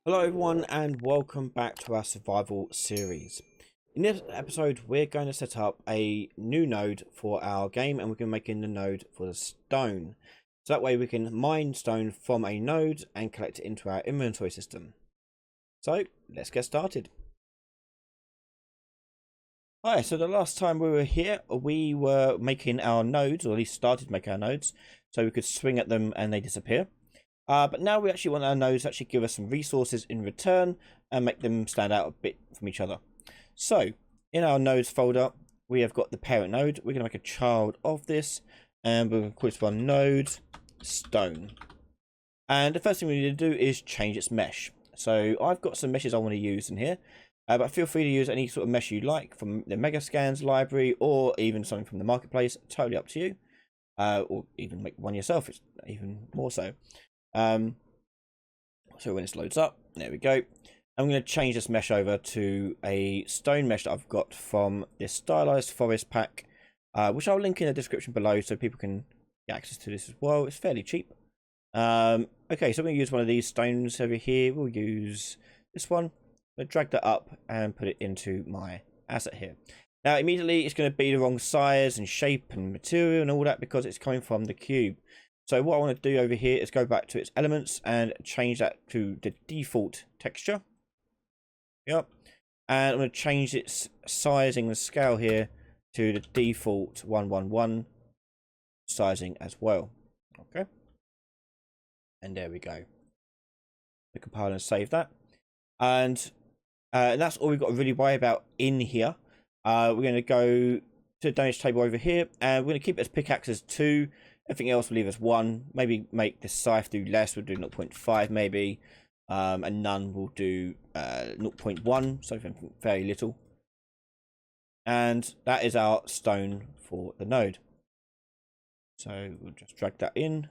Hello everyone and welcome back to our survival series. In this episode we're going to set up a new node for our game, and we're going to make in the node for the stone. So that way we can mine stone from a node and collect it into our inventory system. So let's get started. Alright, so the last time we were here we were making our nodes, or at least started making our nodes, so we could swing at them and they disappear. But now we actually want our nodes to actually give us some resources in return and make them stand out a bit from each other. So in our nodes folder, we have got the parent node. We're going to make a child of this, and we're going to call this one node stone. And the first thing we need to do is change its mesh. So I've got some meshes I want to use in here, but feel free to use any sort of mesh you like from the Megascans library, or even something from the marketplace. Totally up to you, or even make one yourself. It's even more so. So when this loads up, there we go. I'm going to change this mesh over to a stone mesh that I've got from this stylized forest pack, which I'll link in the description below so people can get access to this as well. It's fairly cheap. Okay, so I'm going to use one of these stones over here. We'll use this one. I'm going to drag that up and put it into my asset here. Now immediately it's going to be the wrong size and shape and material and all that because it's coming from the cube. So what I want to do over here is go back to its elements and change that to the default texture. Yep. And I'm going to change its sizing and scale here to the default 111 sizing as well. Okay. And there we go. We compile and save that. And that's all we've got to really worry about in here. We're going to go to the damage table over here, and we're going to keep it as pickaxes 2. Everything else will leave as 1. Maybe make the scythe do less. We'll do 0.5 maybe. And none will do 0.1. So very little. And that is our stone for the node. So we'll just drag that in.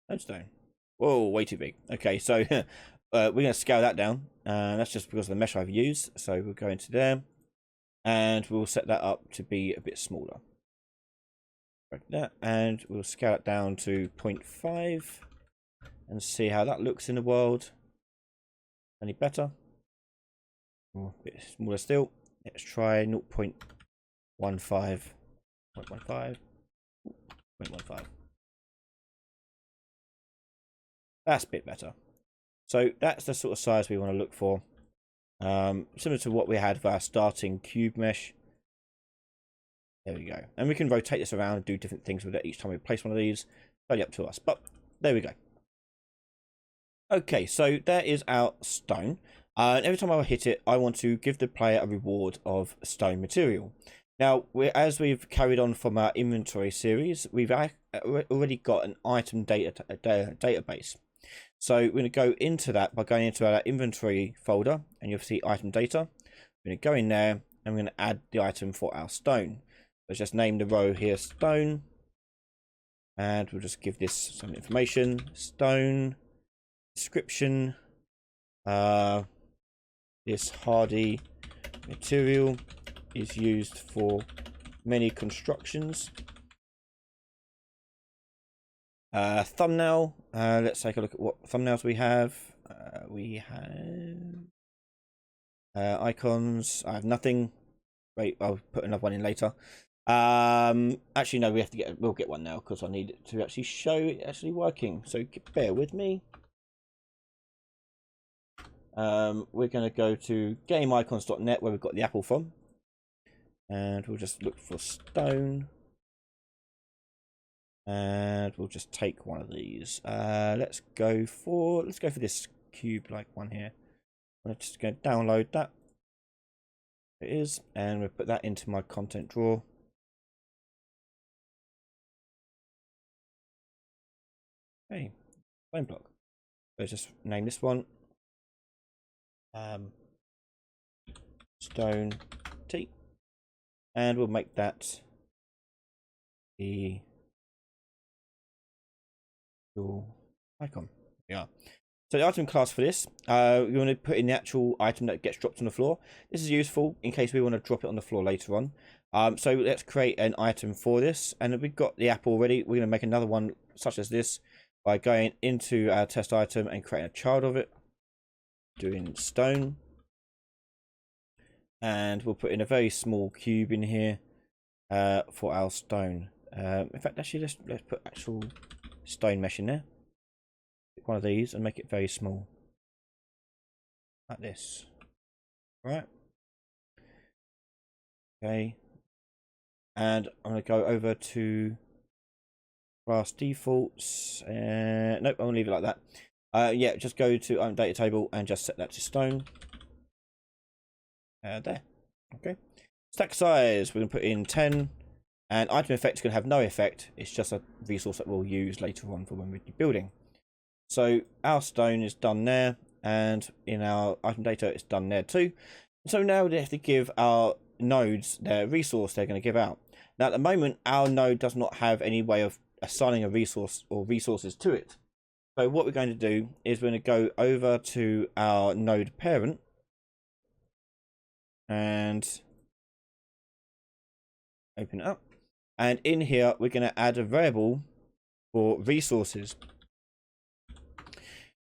Node stone. Whoa, way too big. Okay, so we're going to scale that down. That's just because of the mesh I've used. So we'll go into there. And we'll set that up to be a bit smaller. Like that, and we'll scale it down to 0.5 and see how that looks in the world. Any better? Oh, a bit smaller still. Let's try 0.15. 0.15. 0.15. That's a bit better. So that's the sort of size we want to look for. Similar to what we had for our starting cube mesh. There we go. And we can rotate this around and do different things with it each time we place one of these. Totally up to us. But there we go. Okay, so there is our stone. And every time I hit it, I want to give the player a reward of stone material. Now, as we've carried on from our inventory series, we've already got an item database. So we're going to go into that by going into our inventory folder, and you'll see item data. We're going to go in there, and we're going to add the item for our stone. Let's just name the row here stone, and we'll just give this some information. Stone description. This hardy material is used for many constructions. Thumbnail. Let's take a look at what thumbnails we have. We have icons. I have nothing. Wait, I'll put another one in later. Actually no, we'll get one now because I need it to actually show it actually working, so bear with me. We're going to go to gameicons.net where we've got the apple from, and we'll just look for stone, and we'll just take one of these. Let's go for this cube like one here. I'm just going to download that. It is, and we'll put that into my content drawer. Okay, stone block. Let's just name this one stone T, and we'll make that the icon. Yeah. So the item class for this, we want to put in the actual item that gets dropped on the floor. This is useful in case we want to drop it on the floor later on. So let's create an item for this, and we've got the apple already. We're going to make another one such as this by going into our test item and creating a child of it. doing stone. And we'll put in a very small cube in here for our stone. In fact, actually, let's put actual stone mesh in there. Pick one of these and make it very small, like this. Right. Okay. And I'm going to go over to class defaults. Nope, I'm going to leave it like that. Yeah, just go to item data table and just set that to stone. There. Okay. Stack size, we're going to put in 10. And item effect is going to have no effect. It's just a resource that we'll use later on for when we're building. So our stone is done there. And in our item data, it's done there too. So now we have to give our nodes their resource they're going to give out. Now at the moment, our node does not have any way of assigning a resource or resources to it. So what we're going to do is we're going to go over to our node parent. And open it up. And in here, we're going to add a variable for resources.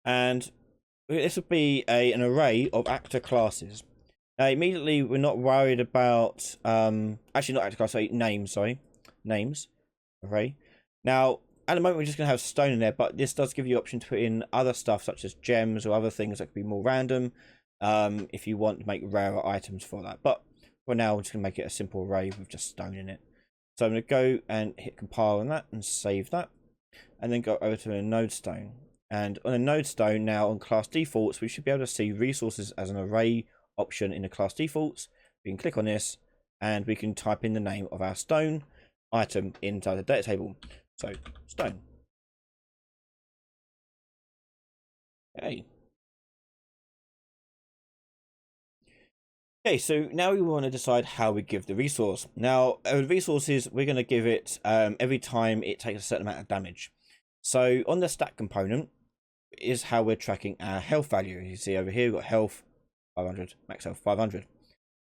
And this would be an array of actor classes. Now, immediately, we're not worried about, actually not actor class, sorry, names, names, array. Now, at the moment, we're just going to have stone in there, but this does give you the option to put in other stuff, such as gems or other things that could be more random, if you want to make rarer items for that. But for now, we're just going to make it a simple array with just stone in it. So I'm going to go and hit compile on that and save that. And then go over to a node stone. And on a node stone now on class defaults, we should be able to see resources as an array option in the class defaults. We can click on this and we can type in the name of our stone item inside the data table. So stone. Okay. Okay, so now we want to decide how we give the resource. Now, resources, we're going to give it every time it takes a certain amount of damage. So on the stack component is how we're tracking our health value. You see over here, we've got health 500, max health 500.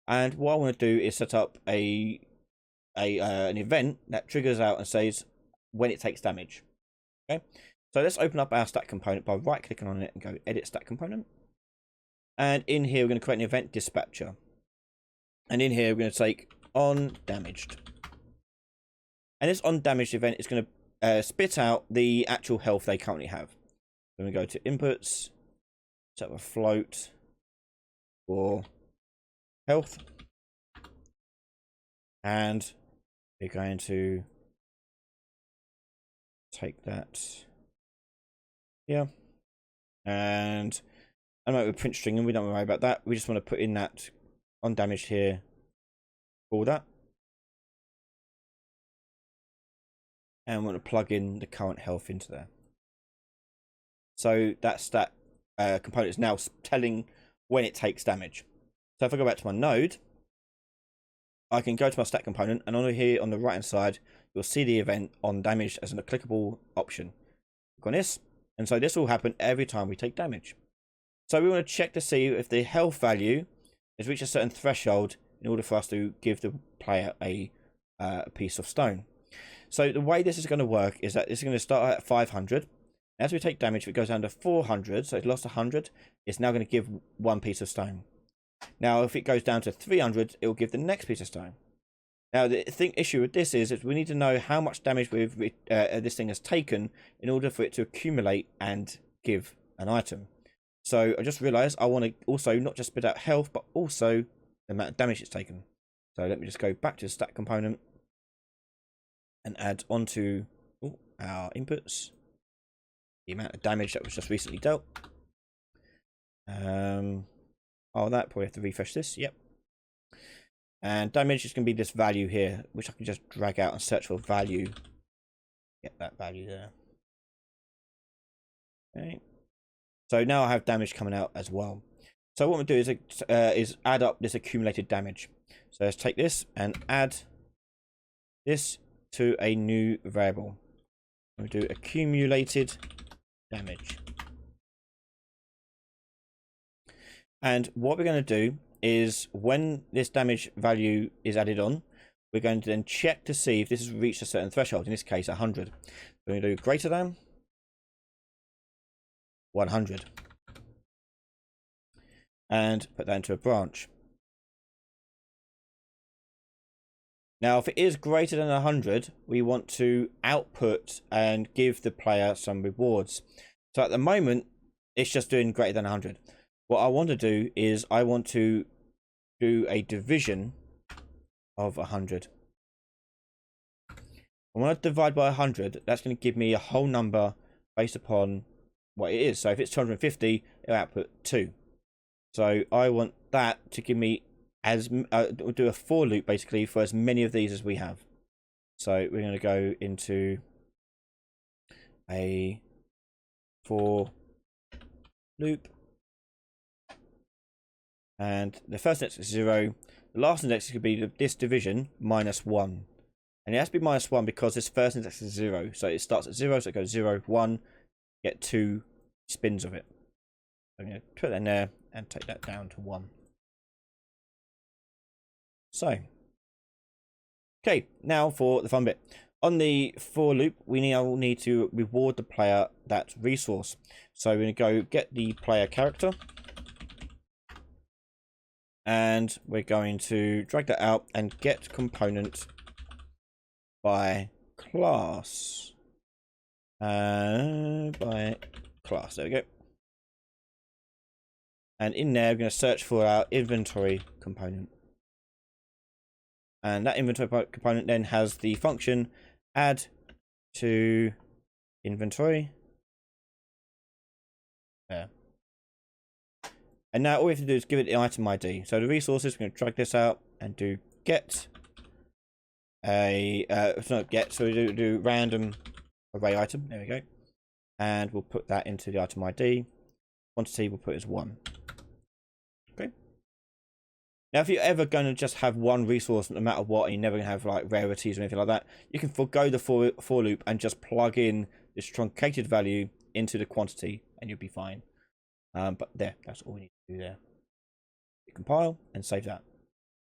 And what I want to do is set up an event that triggers out and says when it takes damage. Okay, so let's open up our stack component by right clicking on it and go edit stack component. And in here, we're going to create an event dispatcher. And in here, we're going to take on damaged. And this on damaged event is going to spit out the actual health they currently have. Then we go to inputs, set up a float for health. And we're going to take that here. And I know we're print stringing, we don't worry about that. We just want to put in that on damage here for that. And we want to plug in the current health into there. So that stat component is now telling when it takes damage. So if I go back to my node, I can go to my stat component, and on here on the right hand side, you'll see the event on damage as a clickable option. Click on this, and so this will happen every time we take damage. So we want to check to see if the health value has reached a certain threshold in order for us to give the player a piece of stone. So the way this is going to work is that it's going to start at 500. As we take damage, if it goes down to 400, so it's lost 100, it's now going to give one piece of stone. Now, if it goes down to 300, it will give the next piece of stone. Now, the issue with this is we need to know how much damage this thing has taken in order for it to accumulate and give an item. So I just realized I want to also not just spit out health, but also the amount of damage it's taken. So let me just go back to the stat component and add onto our inputs the amount of damage that was just recently dealt. Oh, that probably have to refresh this. Yep. And damage is going to be this value here, which I can just drag out and search for value. Get that value there. Okay. So now I have damage coming out as well. So what I'm going to do is add up this accumulated damage. So let's take this and add this to a new variable. We'll do accumulated damage. And what we're going to do is when this damage value is added on, we're going to then check to see if this has reached a certain threshold, in this case 100. We're going to do greater than 100. and put that into a branch. Now, if it is greater than 100, we want to output and give the player some rewards. So at the moment, it's just doing greater than 100. What I want to do is I want to do a division of 100. And when I divide by 100, that's going to give me a whole number based upon what it is. So if it's 250, it'll output 2. So I want that to give me do a for loop basically for as many of these as we have. So we're going to go into a for loop, and the first index is 0. The last index could be this division -1, and it has to be -1 because this first index is 0. So it starts at 0, so it goes 0, 1, get 2 spins of it. I'm going to put that in there and take that down to 1. So, okay, now for the fun bit. On the for loop, we now need to reward the player that resource. So we're going to go get the player character, and we're going to drag that out and get component by class. By class, there we go. And in there, we're going to search for our inventory component. And that inventory component then has the function add to inventory. There. And now all we have to do is give it the item ID. So the resources, we're going to drag this out and do get it's not get, so we do random array item. There we go. And we'll put that into the item ID. Quantity we'll put as 1. Okay. Now, if you're ever going to just have one resource, no matter what, and you're never going to have like rarities or anything like that, you can forgo the for loop and just plug in this truncated value into the quantity, and you'll be fine. But there, that's all we need to do there. Compile and save that.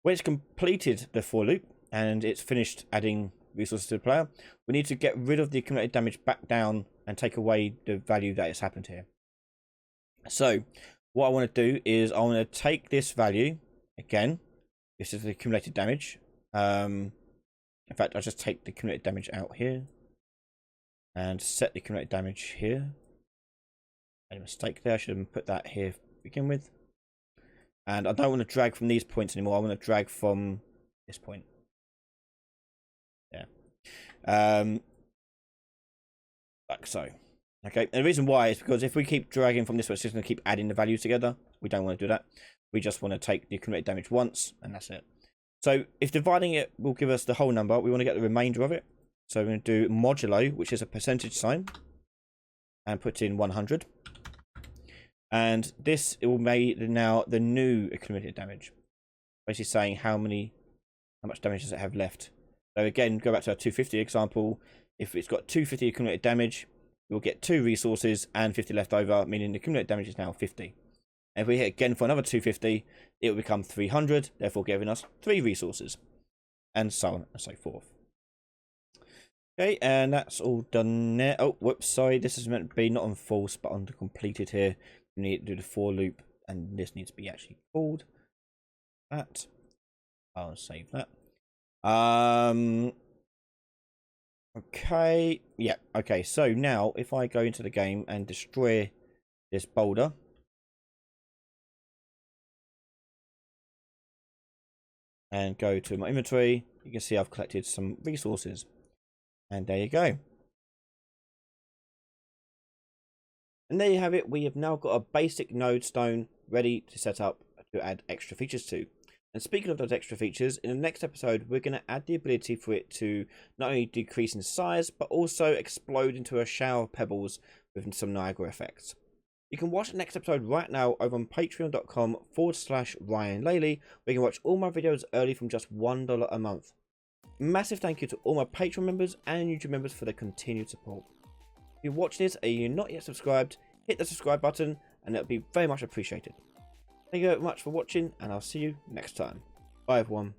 When it's completed the for loop and it's finished adding resources to the player, we need to get rid of the accumulated damage back down and take away the value that has happened here. So what I want to do is I want to take this value. Again, this is the accumulated damage. In fact, I'll just take the accumulated damage out here and set the accumulated damage here. Made a mistake there. I should have put that here to begin with. And I don't want to drag from these points anymore. I want to drag from this point. Yeah. Like so. Okay. And the reason why is because if we keep dragging from this way, it's just going to keep adding the values together. We don't want to do that. We just want to take the accumulated damage once, and that's it. So if dividing it will give us the whole number, we want to get the remainder of it. So we're going to do modulo, which is a percentage sign, and put in 100. And this, it will make now the new accumulated damage. Basically saying how much damage does it have left. So again, go back to our 250 example. If it's got 250 accumulated damage, we'll get 2 resources and 50 left over, meaning the accumulated damage is now 50. And if we hit again for another 250, it will become 300, therefore giving us 3 resources. And so on and so forth. Okay, and that's all done there. Oh, whoops, sorry, this is meant to be not on false, but on the completed here. We need to do the for loop, and this needs to be actually called that. I'll save that. Okay, yeah, okay, so now if I go into the game and destroy this boulder, and go to my inventory, you can see I've collected some resources. And there you go. And there you have it. We have now got a basic node stone ready to set up to add extra features to. And speaking of those extra features, in the next episode, we're going to add the ability for it to not only decrease in size, but also explode into a shower of pebbles with some Niagara effects. You can watch the next episode right now over on patreon.com/Ryan Laley, where you can watch all my videos early from just $1 a month. Massive thank you to all my Patreon members and YouTube members for their continued support. If you're watching this and you're not yet subscribed, hit the subscribe button and it would be very much appreciated. Thank you very much for watching, and I'll see you next time. Bye everyone.